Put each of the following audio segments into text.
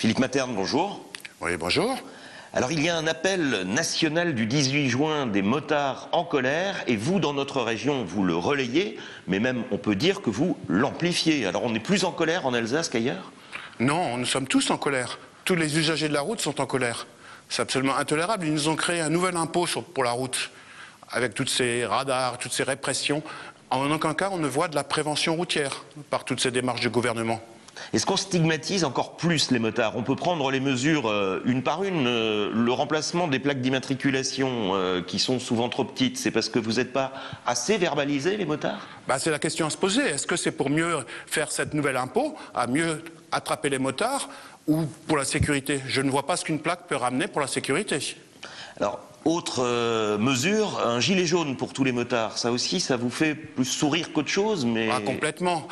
Philippe Materne, bonjour. Oui, bonjour. Alors il y a un appel national du 18 juin des motards en colère et vous, dans notre région, vous le relayez, mais même on peut dire que vous l'amplifiez. Alors on est plus en colère en Alsace qu'ailleurs ? Non, nous sommes tous en colère. Tous les usagers de la route sont en colère. C'est absolument intolérable. Ils nous ont créé un nouvel impôt pour la route, avec tous ces radars, toutes ces répressions. En aucun cas, on ne voit de la prévention routière par toutes ces démarches du gouvernement. Est-ce qu'on stigmatise encore plus les motards? On peut prendre les mesures une par une. Le remplacement des plaques d'immatriculation qui sont souvent trop petites, c'est parce que vous n'êtes pas assez verbalisés, les motards? C'est la question à se poser. Est-ce que c'est pour mieux faire cette nouvelle impôt, à mieux attraper les motards, ou pour la sécurité? Je ne vois pas ce qu'une plaque peut ramener pour la sécurité. Alors, autre mesure, un gilet jaune pour tous les motards. Ça aussi, ça vous fait plus sourire qu'autre chose, mais... Complètement.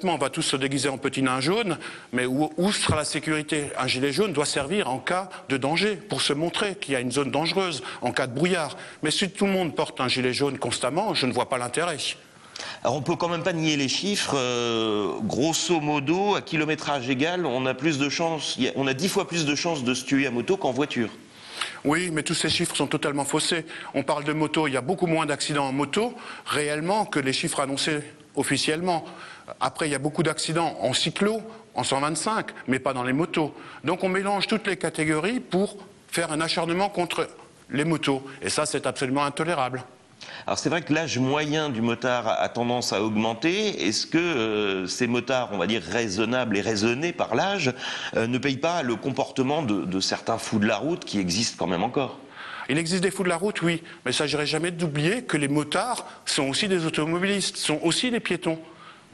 On va tous se déguiser en petit nain jaune, mais où sera la sécurité? Un gilet jaune doit servir en cas de danger, pour se montrer qu'il y a une zone dangereuse, en cas de brouillard. Mais si tout le monde porte un gilet jaune constamment, je ne vois pas l'intérêt. Alors on peut quand même pas nier les chiffres. Grosso modo, à kilométrage égal, on a 10 fois plus de chances de se tuer à moto qu'en voiture. Oui, mais tous ces chiffres sont totalement faussés. On parle de moto, il y a beaucoup moins d'accidents en moto, réellement, que les chiffres annoncés officiellement. Après, il y a beaucoup d'accidents en cyclo, en 125, mais pas dans les motos. Donc on mélange toutes les catégories pour faire un acharnement contre les motos. Et ça, c'est absolument intolérable. Alors c'est vrai que l'âge moyen du motard a tendance à augmenter. Est-ce que ces motards, on va dire raisonnables et raisonnés par l'âge, ne payent pas le comportement de certains fous de la route qui existent quand même encore? Il existe des fous de la route, oui, mais il ne s'agirait jamais d'oublier que les motards sont aussi des automobilistes, sont aussi des piétons.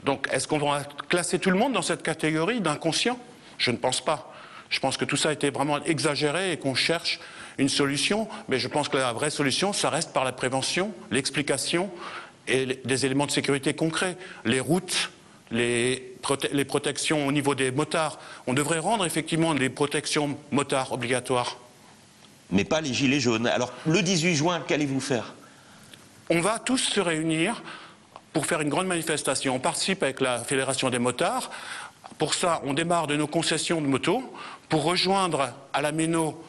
Donc est-ce qu'on va classer tout le monde dans cette catégorie d'inconscients? Je ne pense pas. Je pense que tout ça a été vraiment exagéré et qu'on cherche une solution, mais je pense que la vraie solution, ça reste par la prévention, l'explication et des éléments de sécurité concrets. Les routes, les protections au niveau des motards. On devrait rendre effectivement les protections motards obligatoires. Mais pas les gilets jaunes. Alors le 18 juin, qu'allez-vous faire? On va tous se réunir pour faire une grande manifestation. On participe avec la Fédération des motards. Pour ça, on démarre de nos concessions de moto pour rejoindre à la Méno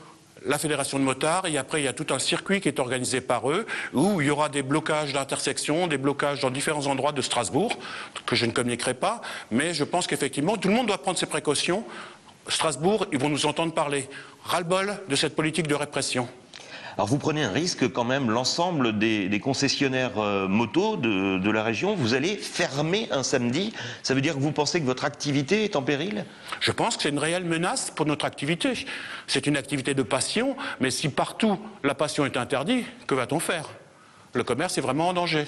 la Fédération de motards, et après il y a tout un circuit qui est organisé par eux, où il y aura des blocages d'intersection, des blocages dans différents endroits de Strasbourg, que je ne communiquerai pas, mais je pense qu'effectivement tout le monde doit prendre ses précautions. Strasbourg, ils vont nous entendre parler. Ras-le-bol de cette politique de répression. Alors vous prenez un risque quand même, l'ensemble des concessionnaires moto de la région, vous allez fermer un samedi. Ça veut dire que vous pensez que votre activité est en péril? Je pense que c'est une réelle menace pour notre activité. C'est une activité de passion, mais si partout la passion est interdite, que va-t-on faire? Le commerce est vraiment en danger.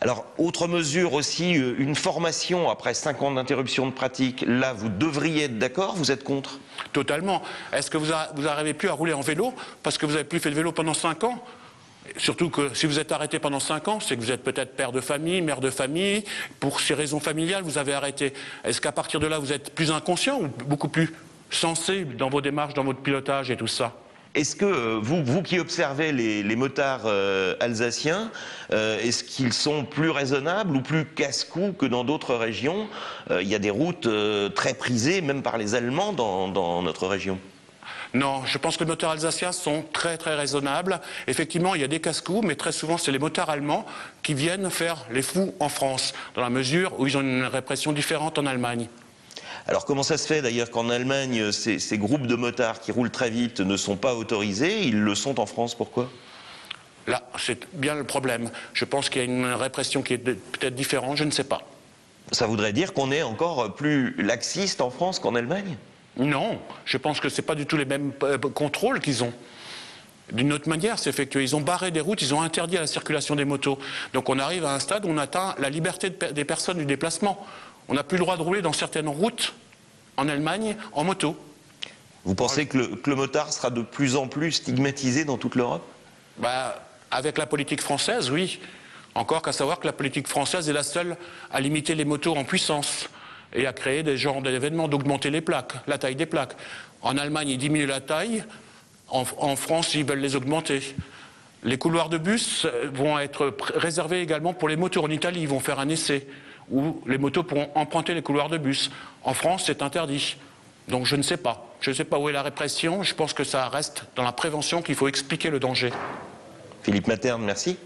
Alors, autre mesure aussi, une formation après 5 ans d'interruption de pratique. Là, vous devriez être d'accord, vous êtes contre? Totalement. Est-ce que vous n'arrivez plus à rouler en vélo parce que vous n'avez plus fait de vélo pendant 5 ans? Surtout que si vous êtes arrêté pendant 5 ans, c'est que vous êtes peut-être père de famille, mère de famille. Pour ces raisons familiales, vous avez arrêté. Est-ce qu'à partir de là, vous êtes plus inconscient ou beaucoup plus sensé dans vos démarches, dans votre pilotage et tout ça? Est-ce que vous qui observez les motards alsaciens, est-ce qu'ils sont plus raisonnables ou plus casse-cou que dans d'autres régions? Il y a des routes très prisées, même par les Allemands, dans notre région. Non, je pense que les motards alsaciens sont très très raisonnables. Effectivement, il y a des casse-cous, mais très souvent c'est les motards allemands qui viennent faire les fous en France, dans la mesure où ils ont une répression différente en Allemagne. Alors comment ça se fait d'ailleurs qu'en Allemagne, ces groupes de motards qui roulent très vite ne sont pas autorisés? Ils le sont en France, pourquoi? Là, c'est bien le problème. Je pense qu'il y a une répression qui est peut-être différente, je ne sais pas. Ça voudrait dire qu'on est encore plus laxiste en France qu'en Allemagne? Non, je pense que ce n'est pas du tout les mêmes contrôles qu'ils ont. D'une autre manière, c'est effectué. Ils ont barré des routes, ils ont interdit la circulation des motos. Donc on arrive à un stade où on atteint la liberté des personnes du déplacement. On n'a plus le droit de rouler dans certaines routes en Allemagne en moto. Vous pensez que le motard sera de plus en plus stigmatisé dans toute l'Europe? Avec la politique française, oui. Encore qu'à savoir que la politique française est la seule à limiter les motos en puissance et à créer des genres d'événements, d'augmenter les plaques, la taille des plaques. En Allemagne, ils diminuent la taille. En France, ils veulent les augmenter. Les couloirs de bus vont être réservés également pour les motos. En Italie, ils vont faire un essai où les motos pourront emprunter les couloirs de bus. En France, c'est interdit. Donc je ne sais pas. Je ne sais pas où est la répression. Je pense que ça reste dans la prévention qu'il faut expliquer le danger. Philippe Materne, merci.